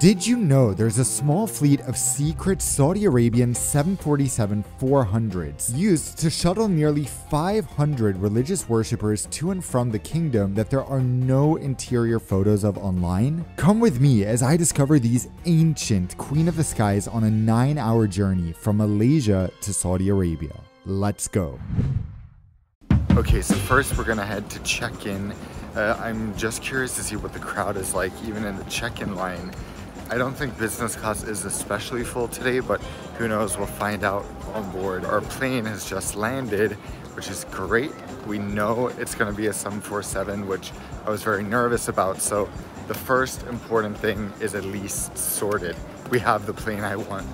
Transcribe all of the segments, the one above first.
Did you know there's a small fleet of secret Saudi Arabian 747-400s used to shuttle nearly 500 religious worshippers to and from the kingdom that there are no interior photos of online? Come with me as I discover these ancient Queen of the Skies on a 9-hour journey from Malaysia to Saudi Arabia. Let's go. Okay, so first we're gonna head to check-in. I'm just curious to see what the crowd is like, even in the check-in line. I don't think business class is especially full today, but who knows, we'll find out on board. Our plane has just landed, which is great. We know it's gonna be a 747, which I was very nervous about. So the first important thing is at least sorted. We have the plane I want.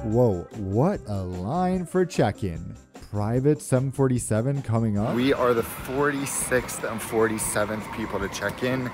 Whoa, what a line for check-in. Private 747 coming up. We are the 46th and 47th people to check in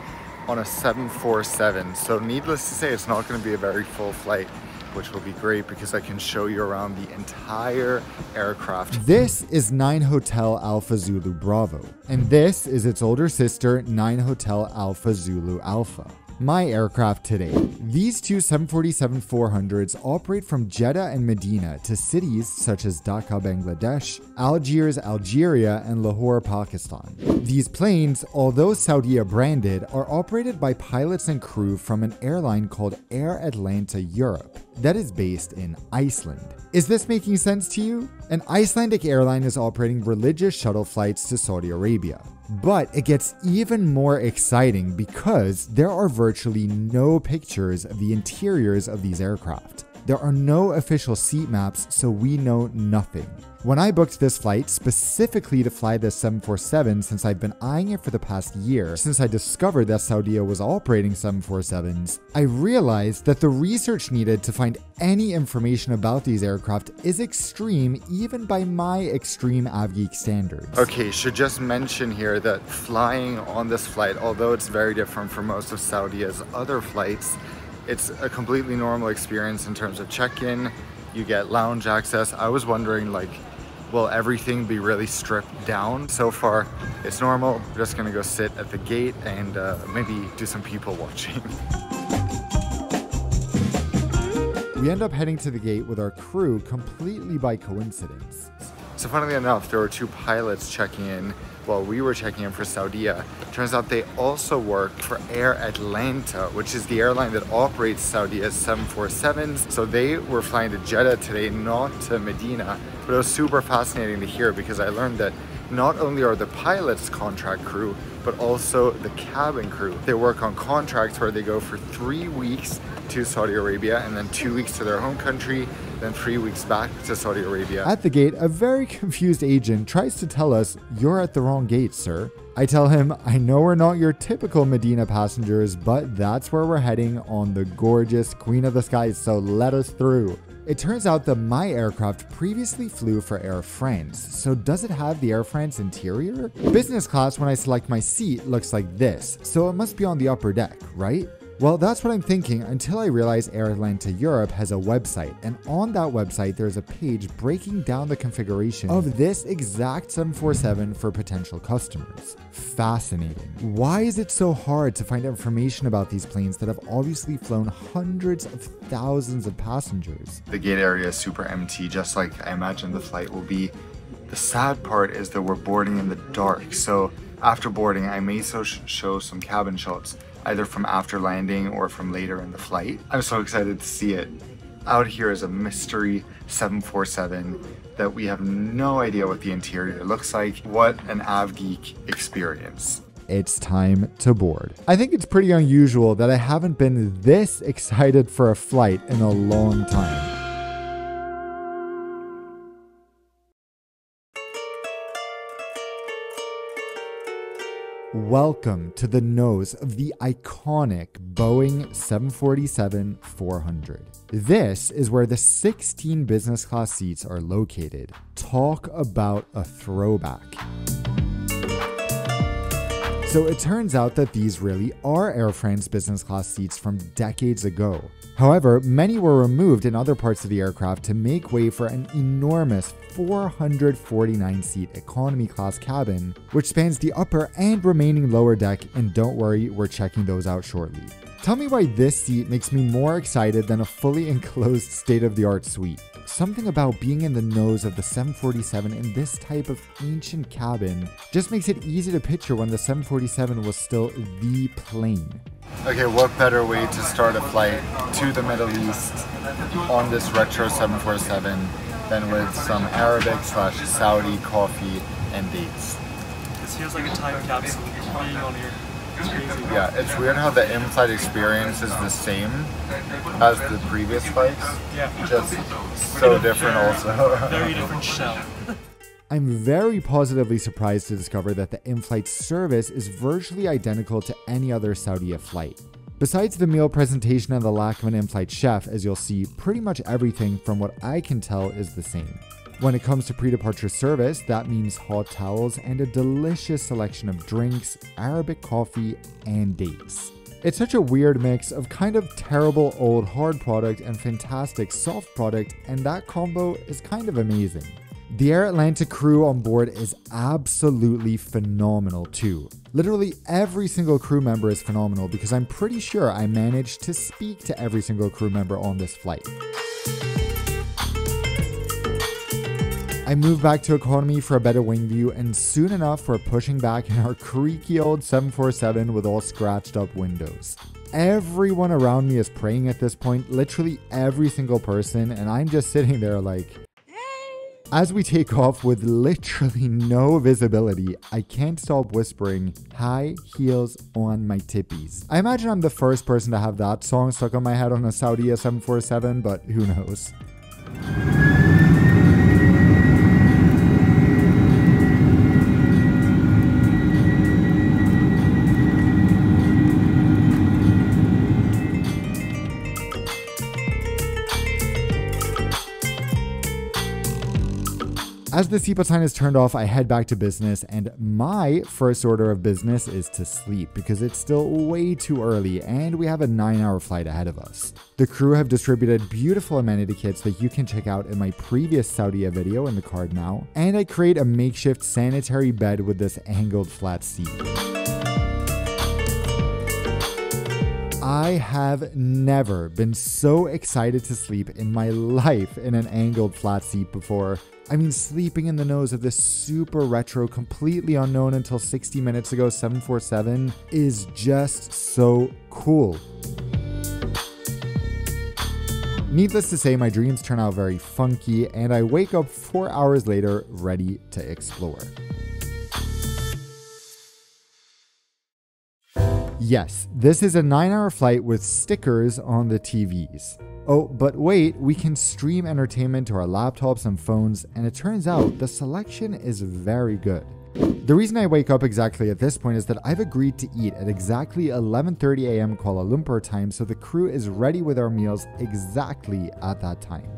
on a 747. So needless to say, it's not going to be a very full flight, which will be great because I can show you around the entire aircraft. This is 9 Hotel Alpha Zulu Bravo, and this is its older sister, 9 Hotel Alpha Zulu Alpha. My aircraft today. These two 747-400s operate from Jeddah and Medina to cities such as Dhaka, Bangladesh, Algiers, Algeria, and Lahore, Pakistan. These planes, although Saudia branded, are operated by pilots and crew from an airline called Air Atlanta Europe that is based in Iceland. Is this making sense to you? An Icelandic airline is operating religious shuttle flights to Saudi Arabia. But it gets even more exciting because there are virtually no pictures of the interiors of these aircraft. There are no official seat maps, so we know nothing. When I booked this flight specifically to fly this 747, since I've been eyeing it for the past year, since I discovered that Saudia was operating 747s, I realized that the research needed to find any information about these aircraft is extreme, even by my extreme AvGeek standards. Okay, should just mention here that flying on this flight, although it's very different from most of Saudia's other flights, it's a completely normal experience in terms of check-in. You get lounge access. I was wondering, like, will everything be really stripped down? So far, it's normal. We're just gonna go sit at the gate and maybe do some people watching. We end up heading to the gate with our crew completely by coincidence. So funnily enough, there were two pilots checking in while we were checking in for Saudia. Turns out they also work for Air Atlanta, which is the airline that operates Saudia's 747s. So they were flying to Jeddah today, not to Medina. But it was super fascinating to hear because I learned that not only are the pilots contract crew, but also the cabin crew. They work on contracts where they go for 3 weeks to Saudi Arabia and then 2 weeks to their home country, then 3 weeks back to Saudi Arabia. At the gate, a very confused agent tries to tell us, "You're at the wrong gate, sir." I tell him, "I know we're not your typical Medina passengers, but that's where we're heading on the gorgeous Queen of the Skies, so let us through." It turns out that my aircraft previously flew for Air France, so does it have the Air France interior? Business class, when I select my seat, looks like this, so it must be on the upper deck, right? Well, that's what I'm thinking until I realize Air Atlanta Europe has a website, and on that website there's a page breaking down the configuration of this exact 747 for potential customers. Fascinating. Why is it so hard to find information about these planes that have obviously flown hundreds of thousands of passengers? The gate area is super empty, just like I imagine the flight will be. The sad part is that we're boarding in the dark, so after boarding I may show some cabin shots, either from after landing or from later in the flight. I'm so excited to see it. Out here is a mystery 747 that we have no idea what the interior looks like. What an AvGeek experience. It's time to board. I think it's pretty unusual that I haven't been this excited for a flight in a long time. Welcome to the nose of the iconic Boeing 747-400. This is where the 16 business class seats are located. Talk about a throwback. So it turns out that these really are Air France business class seats from decades ago. However, many were removed in other parts of the aircraft to make way for an enormous 449-seat economy class cabin, which spans the upper and remaining lower deck, and don't worry, we're checking those out shortly. Tell me why this seat makes me more excited than a fully enclosed state-of-the-art suite. Something about being in the nose of the 747 in this type of ancient cabin just makes it easy to picture when the 747 was still the plane. Okay, what better way to start a flight to the Middle East on this retro 747 than with some Arabic/Saudi coffee and dates. This feels like a time capsule being on here. It's crazy. Yeah, it's weird how the in-flight experience is the same as the previous flights. Yeah. Just so different also. Very different shell. I'm very positively surprised to discover that the in-flight service is virtually identical to any other Saudia flight. Besides the meal presentation and the lack of an in-flight chef, as you'll see, pretty much everything from what I can tell is the same. When it comes to pre-departure service, that means hot towels and a delicious selection of drinks, Arabic coffee, and dates. It's such a weird mix of kind of terrible old hard product and fantastic soft product, and that combo is kind of amazing. The Air Atlantic crew on board is absolutely phenomenal too. Literally every single crew member is phenomenal because I'm pretty sure I managed to speak to every single crew member on this flight. I moved back to economy for a better wing view, and soon enough we're pushing back in our creaky old 747 with all scratched up windows. Everyone around me is praying at this point, literally every single person, and I'm just sitting there like... As we take off with literally no visibility, I can't stop whispering, high heels on my tippies. I imagine I'm the first person to have that song stuck on my head on a Saudia 747, but who knows. As the seatbelt sign is turned off, I head back to business, and my first order of business is to sleep because it's still way too early and we have a 9-hour flight ahead of us. The crew have distributed beautiful amenity kits that you can check out in my previous Saudia video in the card now, and I create a makeshift sanitary bed with this angled flat seat. I have never been so excited to sleep in my life in an angled flat seat before. I mean, sleeping in the nose of this super retro, completely unknown until 60 minutes ago 747 is just so cool. Needless to say, my dreams turn out very funky, and I wake up 4 hours later ready to explore. Yes, this is a 9-hour flight with stickers on the TVs. Oh, but wait, we can stream entertainment to our laptops and phones, and it turns out the selection is very good. The reason I wake up exactly at this point is that I've agreed to eat at exactly 11:30 a.m. Kuala Lumpur time, so the crew is ready with our meals exactly at that time.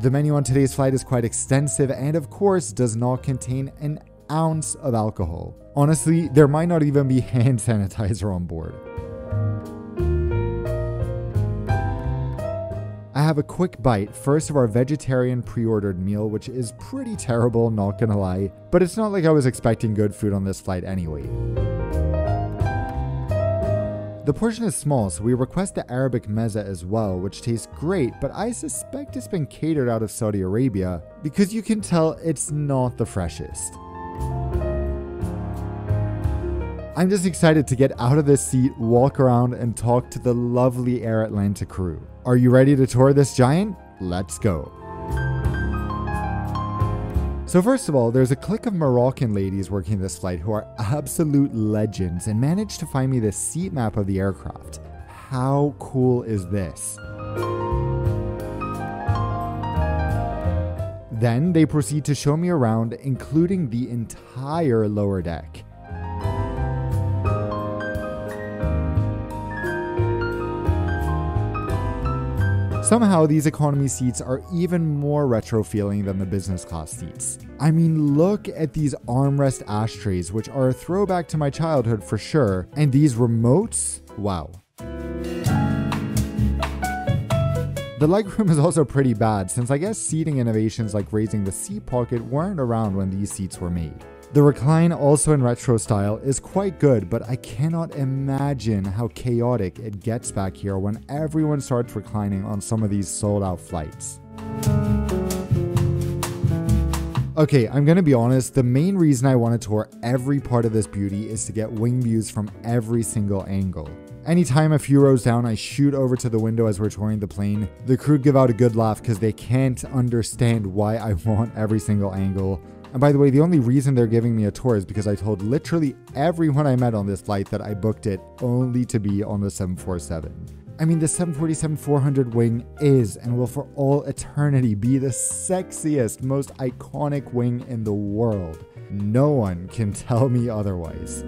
The menu on today's flight is quite extensive and of course does not contain an ounce of alcohol. Honestly, there might not even be hand sanitizer on board. I have a quick bite, first of our vegetarian pre-ordered meal, which is pretty terrible, not gonna lie, but it's not like I was expecting good food on this flight anyway. The portion is small, so we request the Arabic mezza as well, which tastes great, but I suspect it's been catered out of Saudi Arabia, because you can tell it's not the freshest. I'm just excited to get out of this seat, walk around, and talk to the lovely Air Atlantic crew. Are you ready to tour this giant? Let's go. So first of all, there's a clique of Moroccan ladies working this flight who are absolute legends and managed to find me the seat map of the aircraft. How cool is this? Then they proceed to show me around, including the entire lower deck. Somehow, these economy seats are even more retro feeling than the business class seats. I mean, look at these armrest ashtrays, which are a throwback to my childhood for sure, and these remotes, wow. The legroom is also pretty bad, since I guess seating innovations like raising the seat pocket weren't around when these seats were made. The recline, also in retro style, is quite good, but I cannot imagine how chaotic it gets back here when everyone starts reclining on some of these sold-out flights. Okay, I'm gonna be honest, the main reason I want to tour every part of this beauty is to get wing views from every single angle. Anytime a few rows down, I shoot over to the window as we're touring the plane. The crew give out a good laugh because they can't understand why I want every single angle. And by the way, the only reason they're giving me a tour is because I told literally everyone I met on this flight that I booked it only to be on the 747. I mean, the 747-400 wing is and will for all eternity be the sexiest, most iconic wing in the world. No one can tell me otherwise.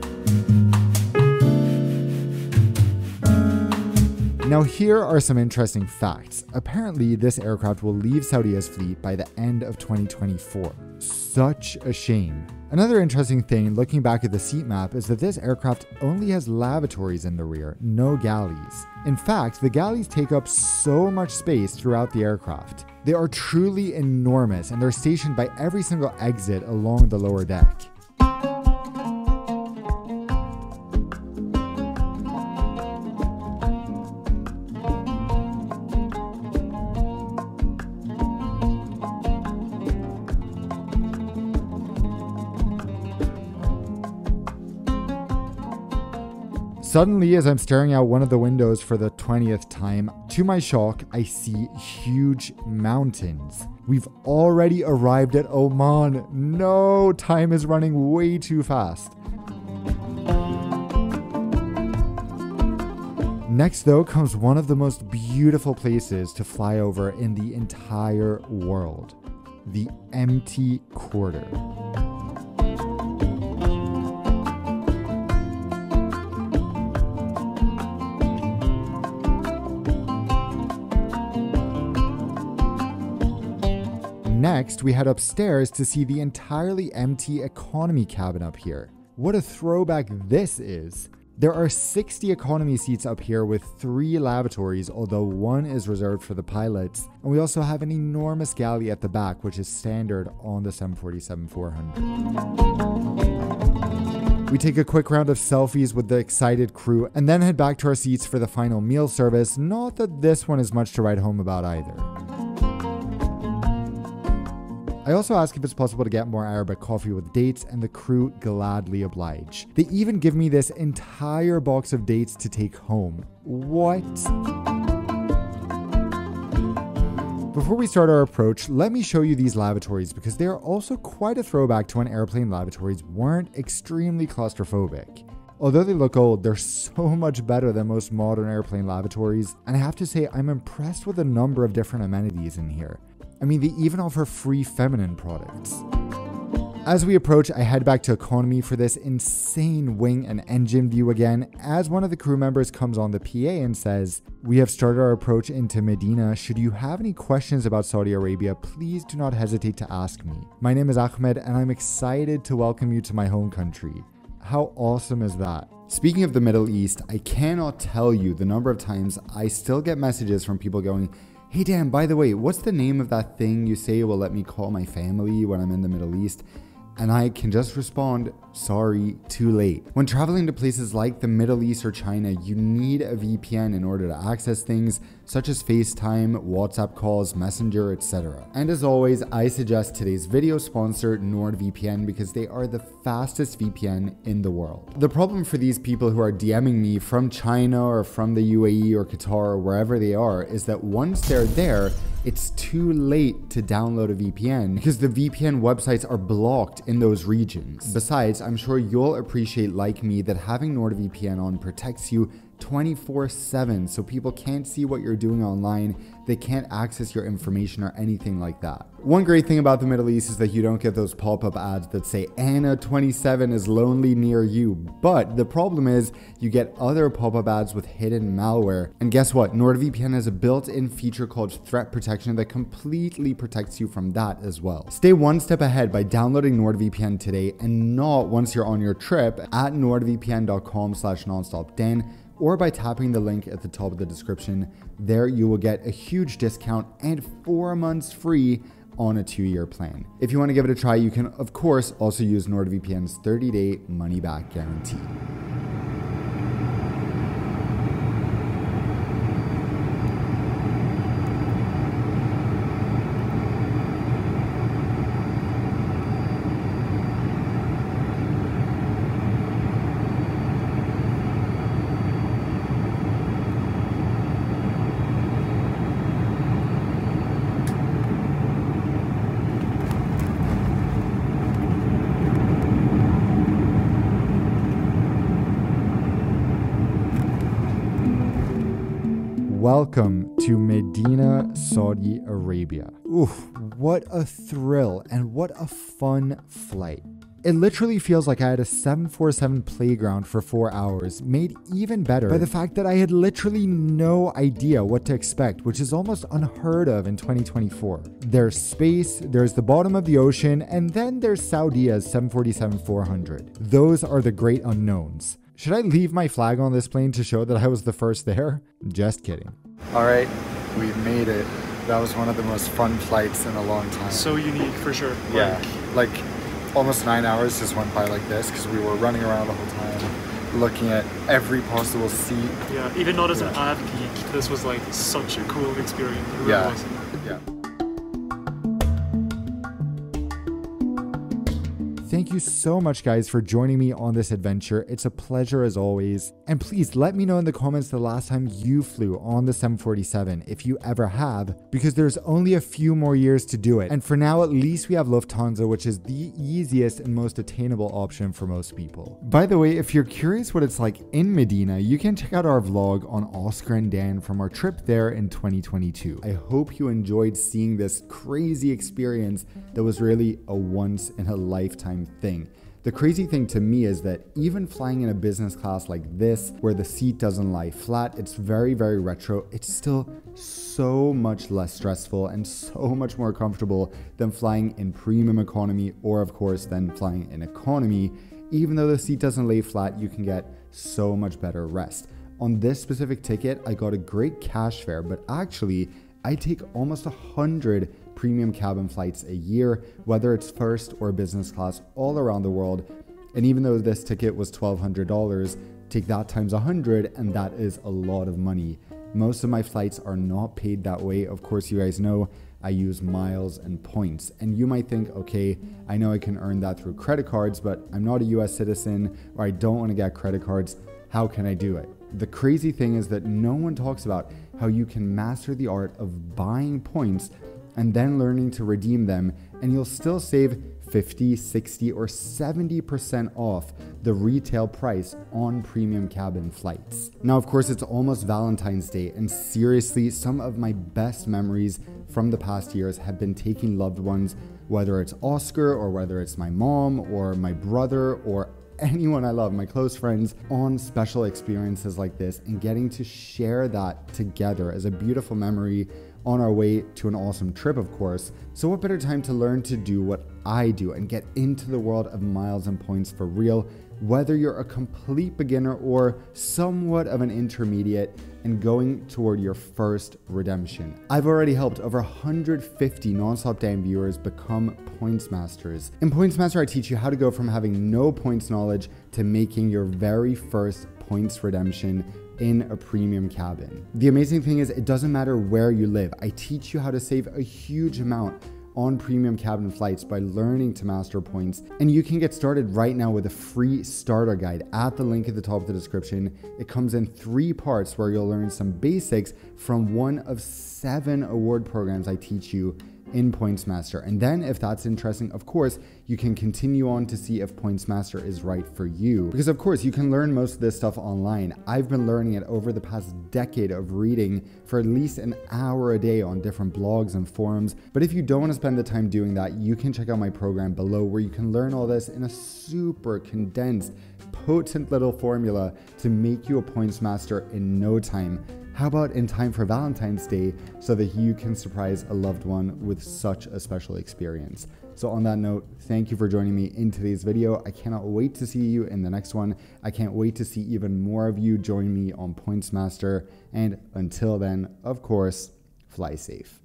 Now here are some interesting facts. Apparently this aircraft will leave Saudia's fleet by the end of 2024. Such a shame. Another interesting thing looking back at the seat map is that this aircraft only has lavatories in the rear, no galleys. In fact, the galleys take up so much space throughout the aircraft. They are truly enormous and they're stationed by every single exit along the lower deck. Suddenly, as I'm staring out one of the windows for the 20th time, to my shock, I see huge mountains. We've already arrived at Oman. No, time is running way too fast. Next, though, comes one of the most beautiful places to fly over in the entire world, the empty quarter. Next, we head upstairs to see the entirely empty economy cabin up here. What a throwback this is! There are 60 economy seats up here with 3 lavatories, although one is reserved for the pilots. And we also have an enormous galley at the back, which is standard on the 747-400. We take a quick round of selfies with the excited crew and then head back to our seats for the final meal service. Not that this one is much to write home about either. I also ask if it's possible to get more Arabic coffee with dates, and the crew gladly oblige. They even give me this entire box of dates to take home. What? Before we start our approach, let me show you these lavatories because they are also quite a throwback to when airplane lavatories weren't extremely claustrophobic. Although they look old, they're so much better than most modern airplane lavatories, and I have to say I'm impressed with the number of different amenities in here. I mean, they even offer free feminine products. As we approach, I head back to economy for this insane wing and engine view again, as one of the crew members comes on the PA and says, "We have started our approach into Medina. Should you have any questions about Saudi Arabia, please do not hesitate to ask me. My name is Ahmed and I'm excited to welcome you to my home country." How awesome is that? Speaking of the Middle East, I cannot tell you the number of times I still get messages from people going, "Hey Dan, by the way, what's the name of that thing you say will let me call my family when I'm in the Middle East?" And I can just respond, sorry, too late. When traveling to places like the Middle East or China, you need a VPN in order to access things such as FaceTime, WhatsApp calls, Messenger, etc. And as always, I suggest today's video sponsor NordVPN because they are the fastest VPN in the world. The problem for these people who are DMing me from China or from the UAE or Qatar or wherever they are is that once they're there, it's too late to download a VPN because the VPN websites are blocked in those regions. Besides, I'm sure you'll appreciate, like me, that having NordVPN on protects you 24/7 so people can't see what you're doing online, They can't access your information or anything like that. One great thing about the Middle East is that you don't get those pop-up ads that say Anna 27 is lonely near you. But the problem is you get other pop-up ads with hidden malware. And guess what? NordVPN has a built-in feature called threat protection that completely protects you from that as well. Stay one step ahead by downloading NordVPN today and not once you're on your trip at nordvpn.com/nonstop. Then or by tapping the link at the top of the description. There you will get a huge discount and 4 months free on a 2-year plan. If you want to give it a try, you can of course also use NordVPN's 30-day money-back guarantee. Welcome to Medina, Saudi Arabia. Oof, what a thrill and what a fun flight. It literally feels like I had a 747 playground for 4 hours, made even better by the fact that I had literally no idea what to expect, which is almost unheard of in 2024. There's space, there's the bottom of the ocean, and then there's Saudia's 747-400. Those are the great unknowns. Should I leave my flag on this plane to show that I was the first there? Just kidding. All right, we've made it. That was one of the most fun flights in a long time. So unique for sure. Yeah, like almost 9 hours just went by like this because we were running around the whole time, looking at every possible seat. Yeah, even not as an av geek, this was like such a cool experience. It really was. Yeah. Thank you so much, guys, for joining me on this adventure. It's a pleasure as always. And please let me know in the comments the last time you flew on the 747, if you ever have, because there's only a few more years to do it. And for now, at least we have Lufthansa, which is the easiest and most attainable option for most people. By the way, if you're curious what it's like in Medina, you can check out our vlog on Oscar and Dan from our trip there in 2022. I hope you enjoyed seeing this crazy experience that was really a once in a lifetime thing. The crazy thing to me is that even flying in a business class like this, where the seat doesn't lie flat, it's very, very retro, it's still so much less stressful and so much more comfortable than flying in premium economy, or of course than flying in economy. Even though the seat doesn't lay flat, you can get so much better rest. On this specific ticket, I got a great cash fare, but actually I take almost 100 premium cabin flights a year, whether it's first or business class, all around the world. And even though this ticket was $1,200, take that times 100 and that is a lot of money. Most of my flights are not paid that way. Of course, you guys know I use miles and points. And you might think, okay, I know I can earn that through credit cards, but I'm not a US citizen, or I don't want to get credit cards. How can I do it? The crazy thing is that no one talks about how you can master the art of buying points and then learning to redeem them, and you'll still save 50, 60, or 70% off the retail price on premium cabin flights. Now, of course, it's almost Valentine's Day, and seriously, some of my best memories from the past years have been taking loved ones, whether it's Oscar or whether it's my mom or my brother or anyone I love, my close friends, on special experiences like this and getting to share that together as a beautiful memory on our way to an awesome trip, of course. So what better time to learn to do what I do and get into the world of miles and points for real, whether you're a complete beginner or somewhat of an intermediate and going toward your first redemption. I've already helped over 150 Nonstop Dan viewers become Points Masters. In Points Master, I teach you how to go from having no points knowledge to making your very first points redemption in a premium cabin. The amazing thing is it doesn't matter where you live. I teach you how to save a huge amount on premium cabin flights by learning to master points. And you can get started right now with a free starter guide at the link at the top of the description. It comes in 3 parts where you'll learn some basics from one of 7 award programs I teach you in PointsMaster. And then if that's interesting, of course, you can continue on to see if PointsMaster is right for you. Because of course, you can learn most of this stuff online. I've been learning it over the past decade of reading for at least an hour a day on different blogs and forums. But if you don't want to spend the time doing that, you can check out my program below where you can learn all this in a super condensed, potent little formula to make you a PointsMaster in no time. How about in time for Valentine's Day so that you can surprise a loved one with such a special experience? So on that note, thank you for joining me in today's video. I cannot wait to see you in the next one. I can't wait to see even more of you join me on PointsMaster. And until then, of course, fly safe.